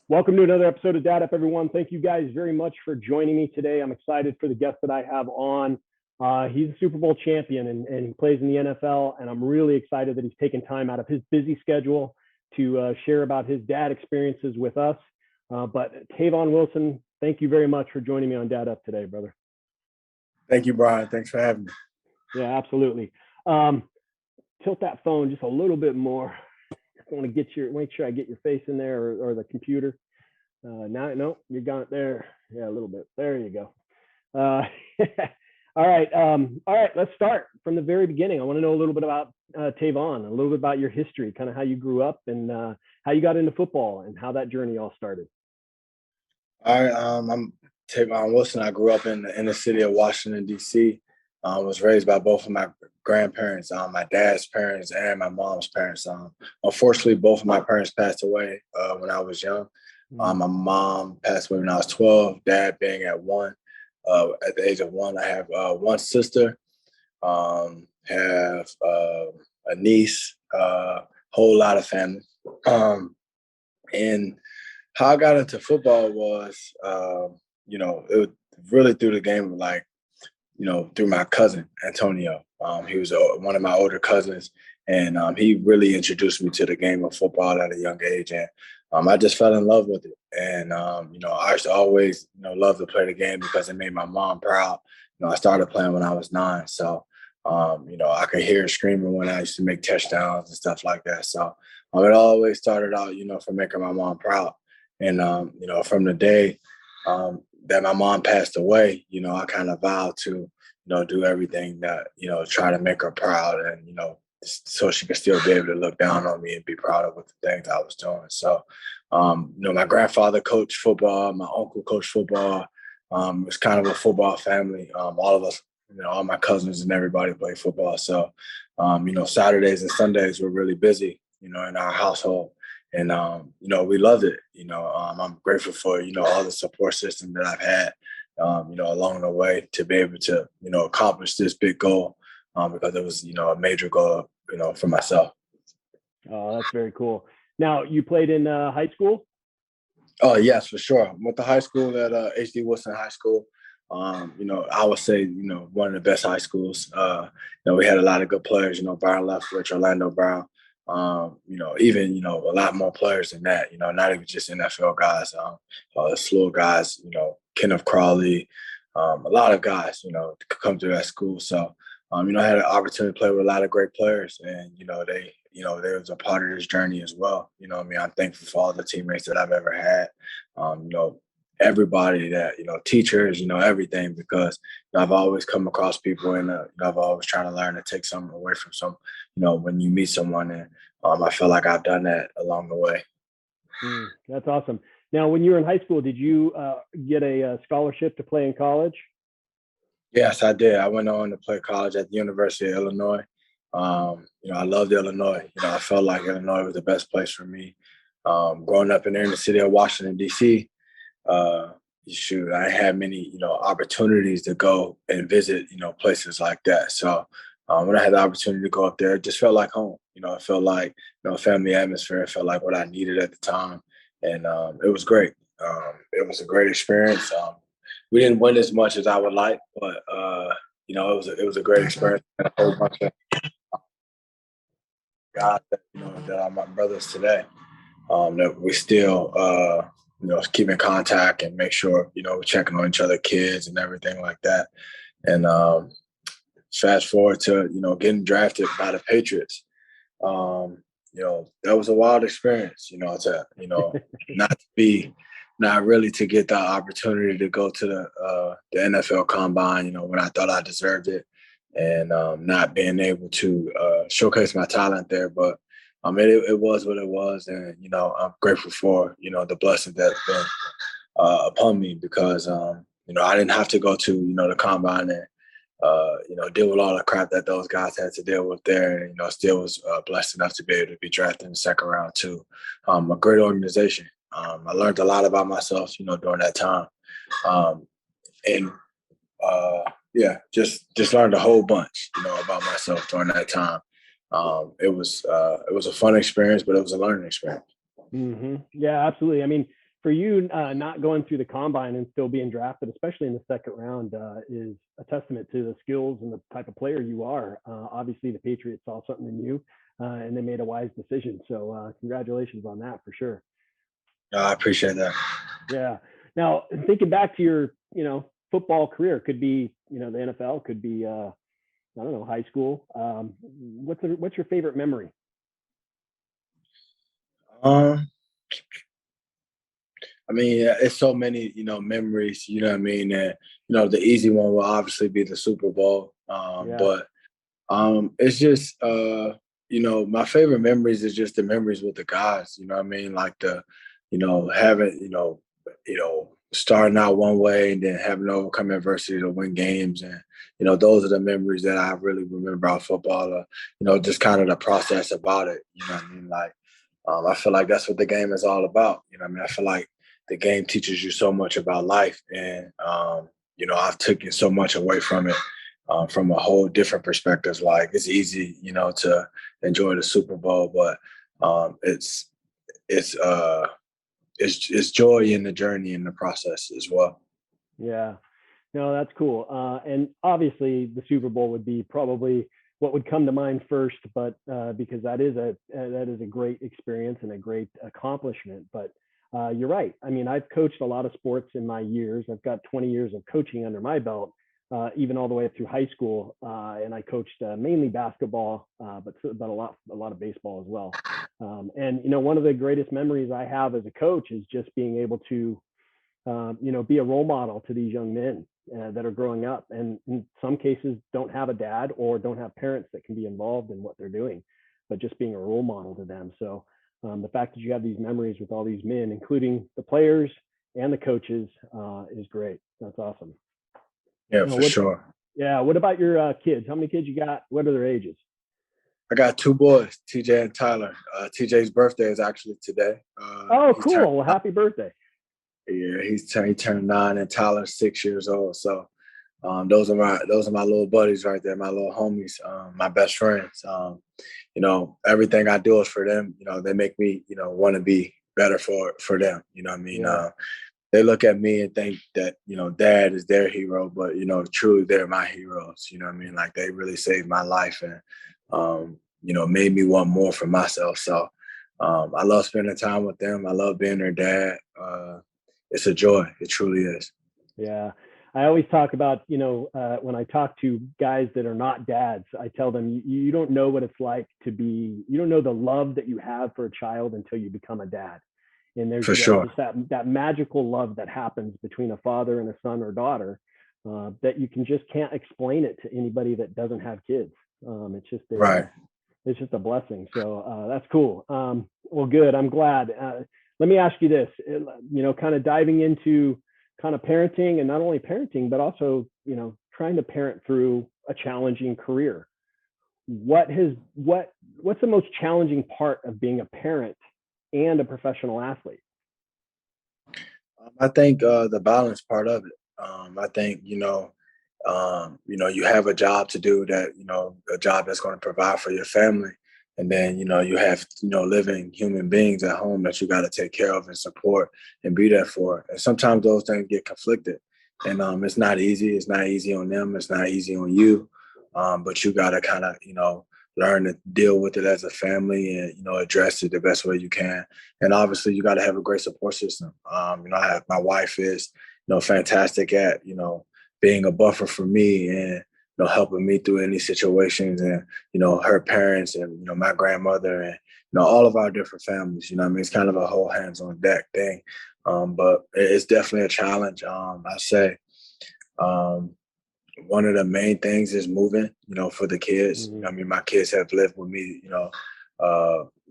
Welcome to another episode of Dad Up, everyone. Thank you guys very much for joining me today. I'm excited for the guest that I have on. He's a Super Bowl champion and he plays in the NFL, and I'm really excited that he's taken time out of his busy schedule to share about his dad experiences with us. But Tavon Wilson, thank you very much for joining me on Dad Up today, brother. Thank you, Bryan. Thanks for having me. Yeah, absolutely. Tilt that phone just a little bit more. I want to make sure I get your face in there or the computer. No, you got it there. Yeah, a little bit. There you go. All right. Let's start from the very beginning. I want to know a little bit about Tavon, a little bit about your history, kind of how you grew up and how you got into football and how that journey all started. All right. I'm Tavon Wilson. I grew up in the inner city of Washington, D.C. Was raised by both of my grandparents, my dad's parents and my mom's parents. Unfortunately, both of my parents passed away when I was young. My mom passed away when I was 12, dad being at 1. At the age of 1, I have one sister, have a niece, whole lot of family. And how I got into football was, it was really through the game of through my cousin, Antonio. He was one of my older cousins, and he really introduced me to the game of football at a young age. And I just fell in love with it. And, I used to always, love to play the game because it made my mom proud. I started playing when I was 9. So, I could hear her screaming when I used to make touchdowns and stuff like that. So it always started out, from making my mom proud. And, from the day that my mom passed away, I kind of vowed to, do everything that, try to make her proud and, so she could still be able to look down on me and be proud of what the things I was doing. So, my grandfather coached football, my uncle coached football. It's kind of a football family. All of us, all my cousins and everybody played football. So, Saturdays and Sundays were really busy, in our household. And, we loved it. I'm grateful for, all the support system that I've had, along the way to be able to, accomplish this big goal because it was, a major goal, for myself. Oh, that's very cool. Now, you played in high school? Oh, yes, for sure. I went to high school at H.D. Wilson High School. I would say, one of the best high schools. We had a lot of good players, Byron Leftwich, Orlando Brown. Even, a lot more players than that, not even just NFL guys, a slew of guys, Kenneth Crawley, a lot of guys, come to that school. So, I had an opportunity to play with a lot of great players and, they was a part of this journey as well. I'm thankful for all the teammates that I've ever had, everybody that, teachers, everything, because I've always come across people and I've always trying to learn to take something away from some, when you meet someone, and I feel like I've done that along the way. That's awesome. Now, when you were in high school, did you get a scholarship to play in college? Yes, I did. I went on to play college at the University of Illinois. I loved Illinois. I felt like Illinois was the best place for me. Growing up in there in the city of Washington, D.C., I had many, opportunities to go and visit, places like that. So when I had the opportunity to go up there, it just felt like home. It felt like, family atmosphere. It felt like what I needed at the time. And it was great. It was a great experience. We didn't win as much as I would like, but, it was a great experience. And a whole bunch of guys that are my brothers today, that we still, keep in contact and make sure, we're checking on each other, kids and everything like that. And fast forward to, getting drafted by the Patriots. That was a wild experience, not really to get the opportunity to go to the NFL Combine, when I thought I deserved it, and not being able to showcase my talent there. But it was what it was, and I'm grateful for the blessing that's been upon me because I didn't have to go to the Combine and deal with all the crap that those guys had to deal with there, and still was blessed enough to be able to be drafted in the second round too. A great organization. I learned a lot about myself, during that time, and just learned a whole bunch, about myself during that time. It was a fun experience, but it was a learning experience. Mm-hmm. Yeah, absolutely. I mean, for you, not going through the combine and still being drafted, especially in the second round, is a testament to the skills and the type of player you are. Obviously, the Patriots saw something in you, and they made a wise decision. So congratulations on that for sure. I appreciate that. Yeah. Now, thinking back to your, football career, could be, the NFL, could be, I don't know, high school. What's your favorite memory? I mean, it's so many, memories, you know what I mean? And, the easy one will obviously be the Super Bowl. But it's just, my favorite memories is just the memories with the guys, you know what I mean? Like having, starting out one way and then having to overcome adversity to win games. And, those are the memories that I really remember about football, just kind of the process about it, you know what I mean? Like, I feel like that's what the game is all about. You know what I mean? I feel like the game teaches you so much about life. And, I've taken so much away from it from a whole different perspective. Like it's easy, to enjoy the Super Bowl, but it's joy in the journey and the process as well. Yeah. No, that's cool. And obviously the Super Bowl would be probably what would come to mind first, but because that is a great experience and a great accomplishment. But you're right. I mean, I've coached a lot of sports in my years. I've got 20 years of coaching under my belt, even all the way up through high school. And I coached mainly basketball, but a lot of baseball as well. And one of the greatest memories I have as a coach is just being able to be a role model to these young men that are growing up, and in some cases don't have a dad or don't have parents that can be involved in what they're doing, but just being a role model to them. So the fact that you have these memories with all these men, including the players and the coaches, is great. That's awesome. Yeah, for sure. Yeah. What about your kids? How many kids you got? What are their ages? I got two boys, TJ and Tyler. TJ's birthday is actually today. Oh, cool. Well, happy birthday. Yeah, he turned 9 and Tyler's 6 years old. So those are my little buddies right there, my little homies, my best friends. Everything I do is for them. They make me, want to be better for them. You know what I mean? Yeah. They look at me and think that, dad is their hero, but, truly they're my heroes. You know what I mean? Like they really saved my life and, made me want more for myself. So I love spending time with them. I love being their dad. It's a joy. It truly is. Yeah. I always talk about, when I talk to guys that are not dads, I tell them, you don't know what it's like to be, you don't know the love that you have for a child until you become a dad. And there's just that magical love that happens between a father and a son or daughter that you can't explain it to anybody that doesn't have kids. It's just it's just a blessing. So that's cool. Well, good. I'm glad. Let me ask you this, kind of diving into kind of parenting, and not only parenting, but also, trying to parent through a challenging career. What's the most challenging part of being a parent and a professional athlete? I think the balance part of it. I think, you have a job to do that, a job that's going to provide for your family. And then, you have, living human beings at home that you got to take care of and support and be there for. And sometimes those things get conflicted. And it's not easy. It's not easy on them. It's not easy on you. But you got to kind of, learn to deal with it as a family and, address it the best way you can. And obviously you got to have a great support system. My wife is, fantastic at, being a buffer for me and, helping me through any situations, and, her parents and, my grandmother and, all of our different families, it's kind of a whole hands on deck thing. But it's definitely a challenge. I say, one of the main things is moving, for the kids. Mm-hmm. My kids have lived with me,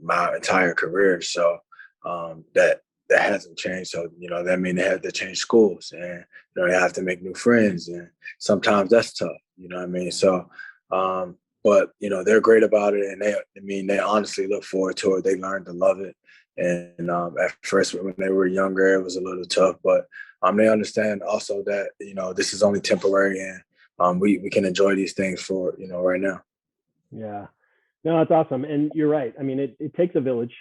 my entire career. So that hasn't changed. So, that means they have to change schools and, they have to make new friends. And sometimes that's tough, So, but, they're great about it. And they honestly look forward to it. They learn to love it. And at first, when they were younger, it was a little tough, but they understand also that, this is only temporary and we can enjoy these things for, right now. Yeah. No, that's awesome. And you're right. I mean, it takes a village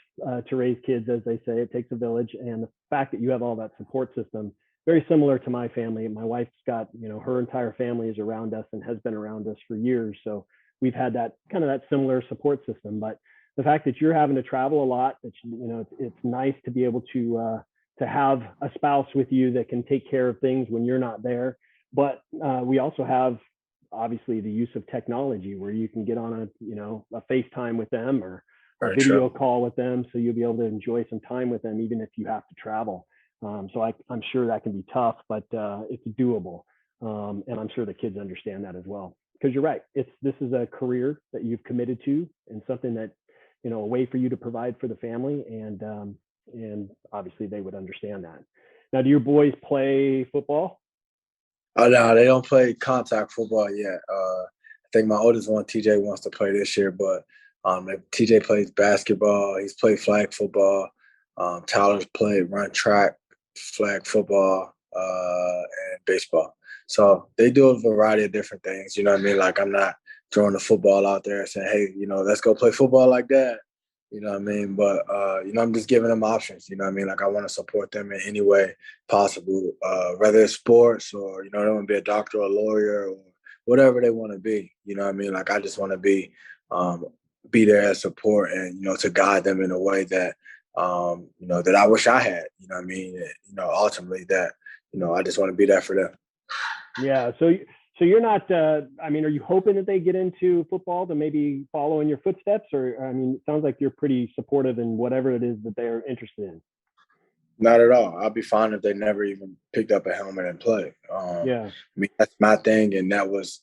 to raise kids, as they say. It takes a village. And the fact that you have all that support system, very similar to my family. My wife's got, her entire family is around us and has been around us for years. So we've had that kind of that similar support system. But the fact that you're having to travel a lot, that it's nice to be able to have a spouse with you that can take care of things when you're not there. But we also have obviously the use of technology where you can get on a FaceTime with them or a Very video true. call with them, so you'll be able to enjoy some time with them even if you have to travel. So I'm sure that can be tough, but it's doable, and I'm sure the kids understand that as well. Because you're right, this is a career that you've committed to and something that a way for you to provide for the family, and obviously they would understand that. Now, do your boys play football? Oh no, they don't play contact football yet. I think my oldest one, TJ, wants to play this year, but TJ plays basketball. He's played flag football. Tyler's played run track, flag football, and baseball. So they do a variety of different things. You know what I mean? Like I'm not throwing the football out there saying, hey, let's go play football like that. You know what I mean? But I'm just giving them options. You know what I mean? Like I want to support them in any way possible, whether it's sports or they want to be a doctor or a lawyer or whatever they want to be. You know what I mean? Like I just want to be there as support and to guide them in a way that that I wish I had. You know what I mean? Ultimately that I just want to be there for them. Yeah. So you're not. I mean, are you hoping that they get into football to maybe follow in your footsteps, or I mean, it sounds like you're pretty supportive in whatever it is that they're interested in. Not at all. I'll be fine if they never even picked up a helmet and play. Yeah. I mean, that's my thing, and that was,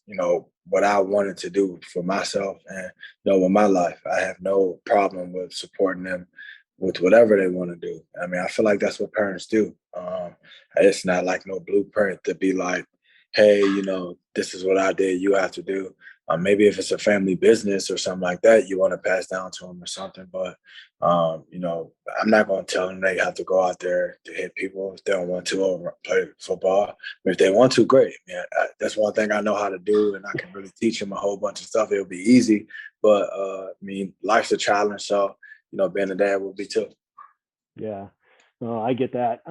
what I wanted to do for myself and, with my life. I have no problem with supporting them with whatever they want to do. I mean, I feel like that's what parents do. It's not like no blueprint to be like, hey, this is what I did. You have to do. Maybe if it's a family business or something like that, you want to pass down to them or something. But I'm not going to tell them they have to go out there to hit people if they don't want to or play football. I mean, if they want to, great. Man, that's one thing I know how to do, and I can really teach them a whole bunch of stuff. It'll be easy, but I mean, life's a challenge, so being a dad will be too. Yeah. Oh, I get that.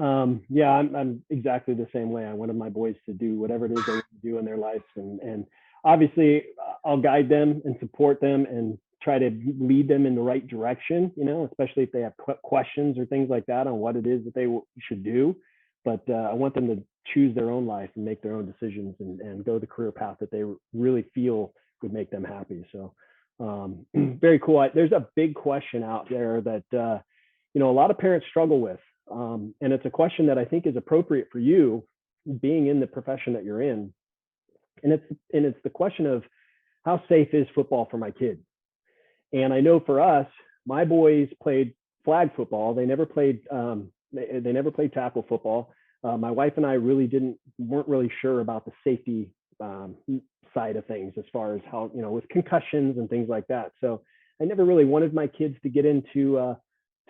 Yeah, I'm exactly the same way. I wanted my boys to do whatever it is they want to do in their lives, and obviously I'll guide them and support them and try to lead them in the right direction. Especially if they have questions or things like that on what it is that they should do. But I want them to choose their own life and make their own decisions and go the career path that they really feel would make them happy. So very cool. There's a big question out there that a lot of parents struggle with. And it's a question that I think is appropriate for you being in the profession that you're in. And it's the question of how safe is football for my kids? And I know for us, my boys played flag football. They never played they never played tackle football. My wife and I weren't really sure about the safety side of things as far as how, with concussions and things like that. So I never really wanted my kids to get into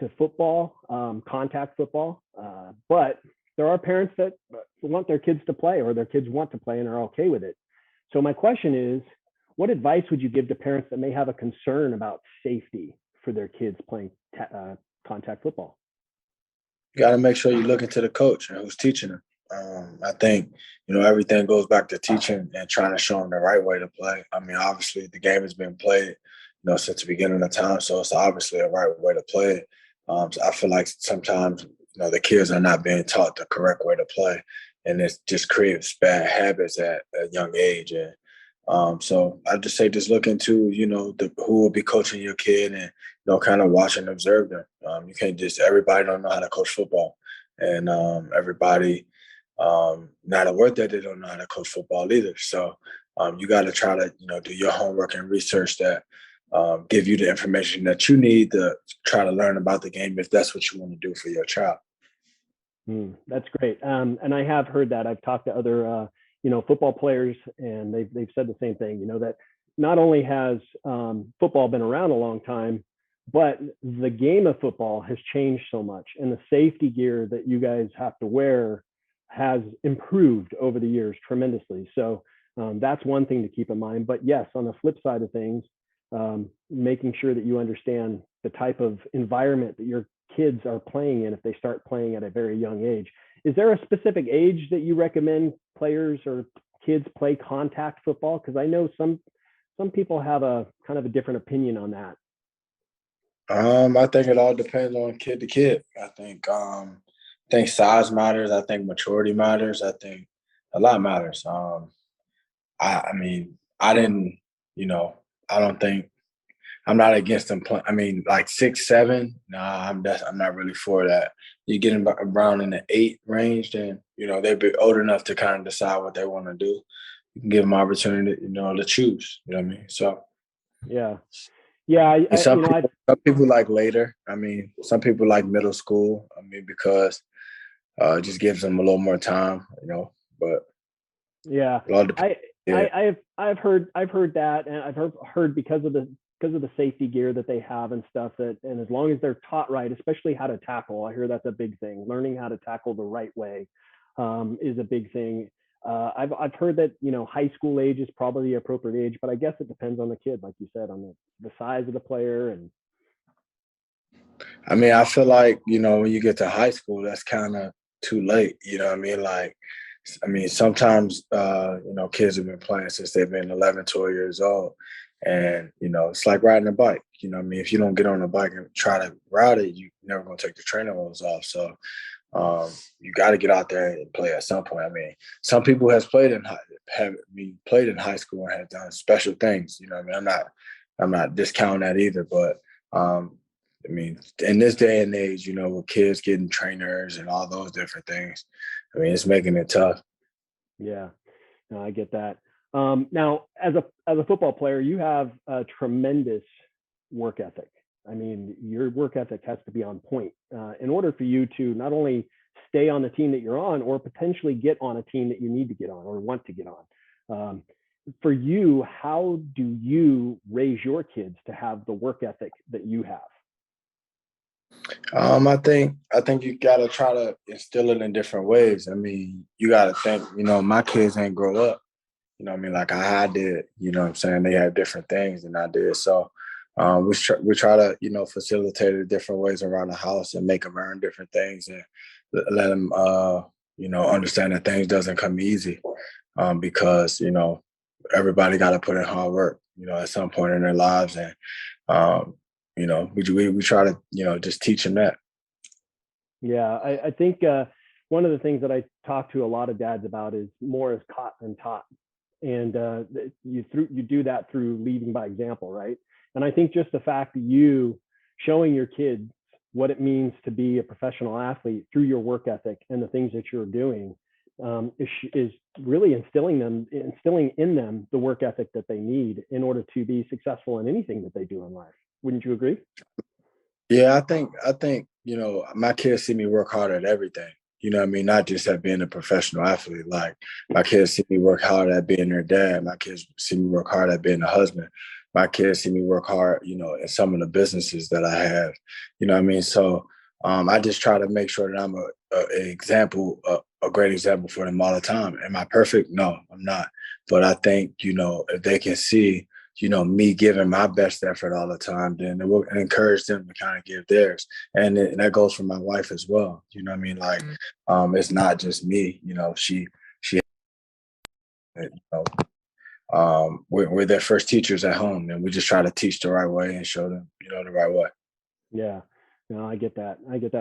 to football, contact football. But there are parents that want their kids to play, or their kids want to play and are okay with it. So my question is, what advice would you give to parents that may have a concern about safety for their kids playing contact football? You got to make sure you look into the coach and who's teaching them. I think, everything goes back to teaching and trying to show them the right way to play. I mean, obviously the game has been played, since the beginning of time. So it's obviously a right way to play it. So I feel like sometimes, the kids are not being taught the correct way to play, and it just creates bad habits at a young age. And so I just say, just look into, who will be coaching your kid and, kind of watch and observe them. You can't everybody don't know how to coach football, and everybody, not a word that they don't know how to coach football either. So you got to try to, do your homework and research that, give you the information that you need to try to learn about the game if that's what you want to do for your child. That's great. And I have heard that. I've talked to other, football players, and they've said the same thing, that not only has football been around a long time, but the game of football has changed so much, and the safety gear that you guys have to wear has improved over the years tremendously. So that's one thing to keep in mind. But yes, on the flip side of things, making sure that you understand the type of environment that your kids are playing in if they start playing at a very young age. Is there a specific age that you recommend players or kids play contact football? Because I know some people have a kind of a different opinion on that. I think it all depends on kid to kid. I think size matters. I think maturity matters. I think a lot matters. I mean, I didn't, you know, I don't think I'm not against them playing. I mean, like 6, 7. Nah, I'm not really for that. You get them around in the 8 range, then they'd be old enough to kind of decide what they want to do. You can give them opportunity, to choose. You know what I mean? So Yeah, yeah. and some people like later. I mean, some people like middle school. I mean, because it just gives them a little more time. But Yeah, it all depends. I, Yeah. I've heard that, and I've heard because of the safety gear that they have and stuff, that, and as long as they're taught right, especially how to tackle, I hear that's a big thing. Learning how to tackle the right way is a big thing. I've heard that high school age is probably the appropriate age, but I guess it depends on the kid, like you said, on the size of the player. And I mean, I feel like, when you get to high school, that's kind of too late. You know what I mean? Like, I mean, sometimes, kids have been playing since they've been 11, 12 years old. And, it's like riding a bike. You know what I mean? If you don't get on a bike and try to ride it, you're never going to take the training wheels off. So you got to get out there and play at some point. I mean, some people played in high school and have done special things. You know what I mean? I'm not discounting that either, but I mean, in this day and age, with kids getting trainers and all those different things, I mean, it's making it tough. yeah, no, I get that. Now, as a football player, you have a tremendous work ethic. I mean, your work ethic has to be on point in order for you to not only stay on the team that you're on, or potentially get on a team that you need to get on or want to get on. For you, how do you raise your kids to have the work ethic that you have? I think you gotta try to instill it in different ways. I mean, you gotta think, my kids ain't grow up. You know what I mean? Like I did, you know what I'm saying? They had different things than I did. So we try to, facilitate it different ways around the house and make them earn different things and let them, understand that things doesn't come easy because, everybody got to put in hard work, at some point in their lives. And, we try to, just teach them that. Yeah, I think one of the things that I talk to a lot of dads about is more is caught than taught. And you do that through leading by example, right? And I think just the fact that you showing your kids what it means to be a professional athlete through your work ethic and the things that you're doing is really instilling in them the work ethic that they need in order to be successful in anything that they do in life. Wouldn't you agree? Yeah, I think, my kids see me work hard at everything. You know what I mean? Not just at being a professional athlete. Like my kids see me work hard at being their dad. My kids see me work hard at being a husband. My kids see me work hard, in some of the businesses that I have. You know what I mean? So I just try to make sure that I'm a great example for them all the time. Am I perfect? No, I'm not. But I think, if they can see me giving my best effort all the time, then it will encourage them to kind of give theirs. And that goes for my wife as well. You know what I mean? Like, it's not just me, she, we're their first teachers at home, and we just try to teach the right way and show them, the right way. Yeah, no, I get that.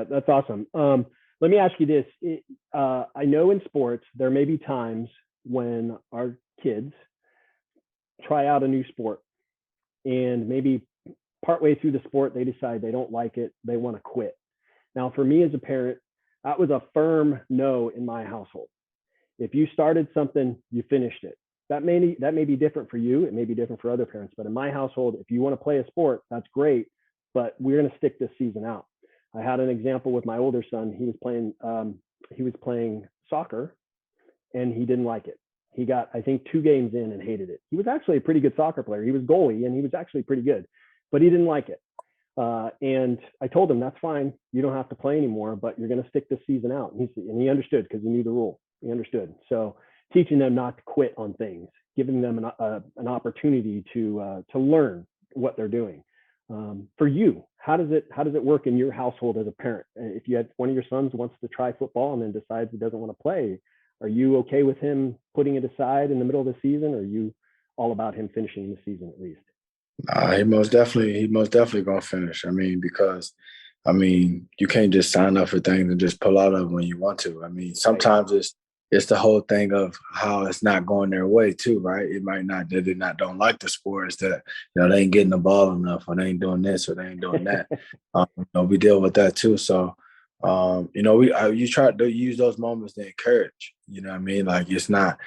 That's awesome. Let me ask you this. I know in sports, there may be times when our kids try out a new sport and maybe partway through the sport, they decide they don't like it. They want to quit. Now, for me as a parent, that was a firm no in my household. If you started something, you finished it. That may be different for you. It may be different for other parents, but in my household, if you want to play a sport, that's great, but we're going to stick this season out. I had an example with my older son. He was playing soccer and he didn't like it. He got, I think, 2 games in and hated it. He was actually a pretty good soccer player. He was goalie and he was actually pretty good, but he didn't like it. And I told him, that's fine. You don't have to play anymore, but you're going to stick this season out. And he understood because he knew the rule. He understood. So teaching them not to quit on things, giving them an opportunity to learn what they're doing. For you, how does it work in your household as a parent? If you had one of your sons wants to try football and then decides he doesn't want to play, are you okay with him putting it aside in the middle of the season, or are you all about him finishing the season at least? He most definitely gonna finish. I mean, because you can't just sign up for things and just pull out of it when you want to. I mean, sometimes it's the whole thing of how it's not going their way too, right? It might not that they not don't like the sport. It's that they ain't getting the ball enough, or they ain't doing this, or they ain't doing that. We deal with that too. So, you try to use those moments to encourage. You know what I mean? Like it's not,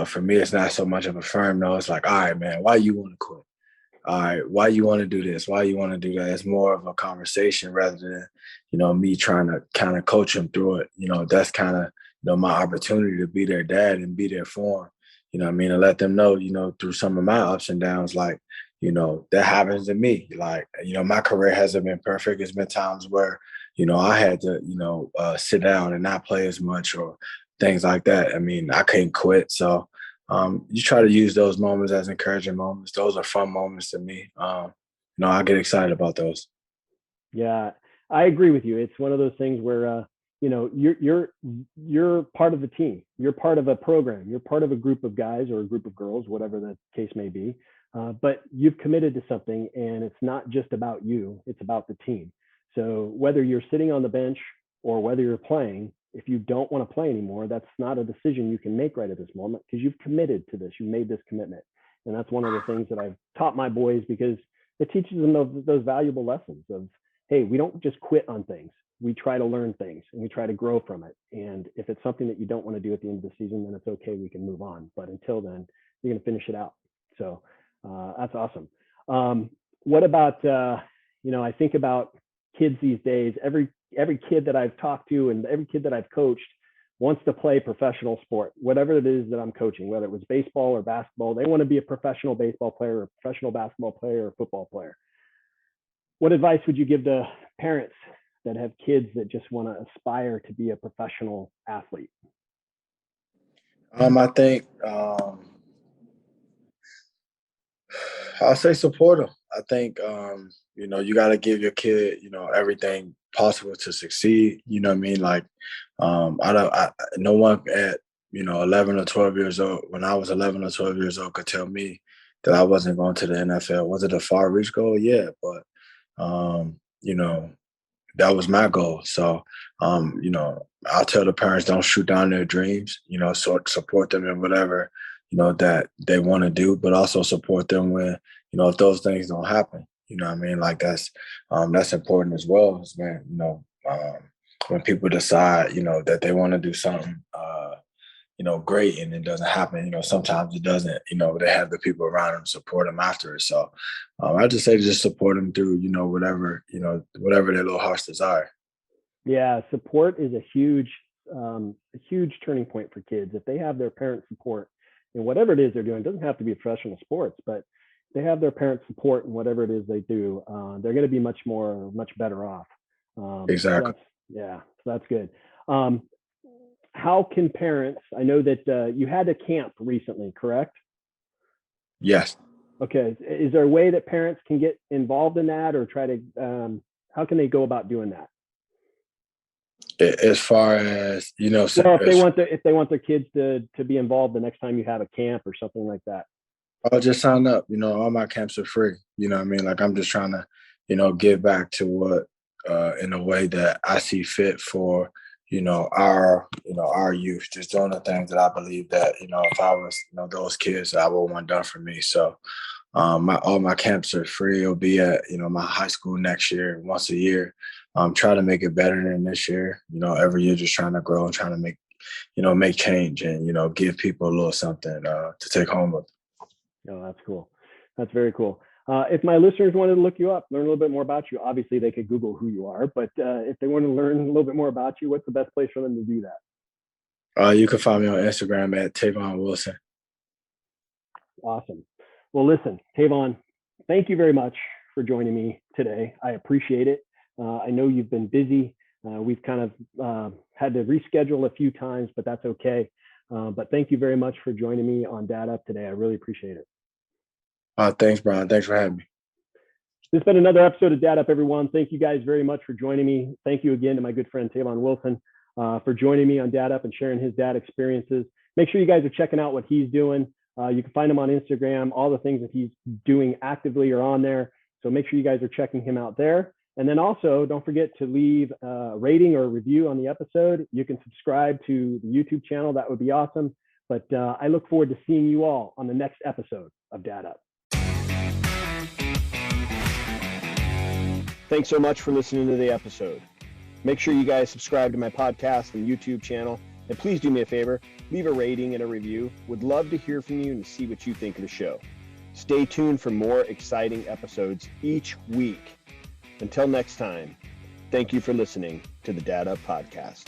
for me, it's not so much of a firm no. It's like, all right, man, why you want to quit? All right, why you want to do this? Why you want to do that? It's more of a conversation rather than, me trying to kind of coach him through it. That's kind of, my opportunity to be their dad and be there for them. You know what I mean? And let them know, through some of my ups and downs, like, that happens to me. Like, my career hasn't been perfect. It's been times where, I had to, sit down and not play as much or things like that. I mean, I couldn't quit. So, you try to use those moments as encouraging moments. Those are fun moments to me. I get excited about those. Yeah, I agree with you. It's one of those things where you're part of the team. You're part of a program. You're part of a group of guys or a group of girls, whatever the case may be. But you've committed to something, and it's not just about you. It's about the team. So whether you're sitting on the bench or whether you're playing, if you don't want to play anymore, that's not a decision you can make right at this moment because you've committed to this. You made this commitment. And that's one of the things that I've taught my boys because it teaches them those valuable lessons of, hey, we don't just quit on things. We try to learn things and we try to grow from it. And if it's something that you don't want to do at the end of the season, then it's okay. We can move on. But until then, you're going to finish it out. So that's awesome. What about, I think about kids these days. Every kid that I've talked to and every kid that I've coached wants to play professional sport, whatever it is that I'm coaching, whether it was baseball or basketball. They want to be a professional baseball player, or a professional basketball player, or football player. What advice would you give to parents that have kids that just want to aspire to be a professional athlete? I think I'll say support them. I think you got to give your kid everything possible to succeed. You know what I mean? Like no one at 11 or 12 years old, when I was 11 or 12 years old, could tell me that I wasn't going to the NFL. Was it a far reach goal? Yeah, but that was my goal. So, I'll tell the parents, don't shoot down their dreams, support them in whatever, that they want to do, but also support them when, if those things don't happen, you know what I mean? Like that's important as well as when people decide, that they want to do something, great and it doesn't happen. Sometimes it doesn't, they have the people around them support them after it. So I just say just support them through, whatever their little hearts desire. Yeah, support is a huge turning point for kids. If they have their parent support in whatever it is they're doing, it doesn't have to be professional sports, but they have their parent support in whatever it is they do, they're going to be much better off. Exactly. So that's good. How can parents, I know that you had a camp recently, correct? Yes. Okay. Is there a way that parents can get involved in that or try to, how can they go about doing that? As far as, well, if they want their kids to be involved the next time you have a camp or something like that. I'll just sign up. All my camps are free. You know what I mean? Like I'm just trying to, give back to what in a way that I see fit for, our youth, just doing the things that I believe that, if I was, those kids, I would want done for me. So all my camps are free. It'll be at, my high school next year, once a year. Try to make it better than this year. Every year just trying to grow and trying to make change and, give people a little something to take home with. Oh, that's cool. That's very cool. If my listeners wanted to look you up, learn a little bit more about you, obviously they could Google who you are, but if they want to learn a little bit more about you, what's the best place for them to do that? You can find me on Instagram at Tavon Wilson. Awesome. Well, listen, Tavon, thank you very much for joining me today. I appreciate it. I know you've been busy. We've kind of had to reschedule a few times, but that's okay. But thank you very much for joining me on Dad Up today. I really appreciate it. Thanks, Bryan. Thanks for having me. This has been another episode of Dad Up, everyone. Thank you guys very much for joining me. Thank you again to my good friend Tavon Wilson for joining me on Dad Up and sharing his dad experiences. Make sure you guys are checking out what he's doing. You can find him on Instagram. All the things that he's doing actively are on there. So make sure you guys are checking him out there. And then also, don't forget to leave a rating or a review on the episode. You can subscribe to the YouTube channel. That would be awesome. But I look forward to seeing you all on the next episode of Dad Up. Thanks so much for listening to the episode. Make sure you guys subscribe to my podcast and YouTube channel. And please do me a favor, leave a rating and a review. Would love to hear from you and see what you think of the show. Stay tuned for more exciting episodes each week. Until next time, thank you for listening to the Dad Up Podcast.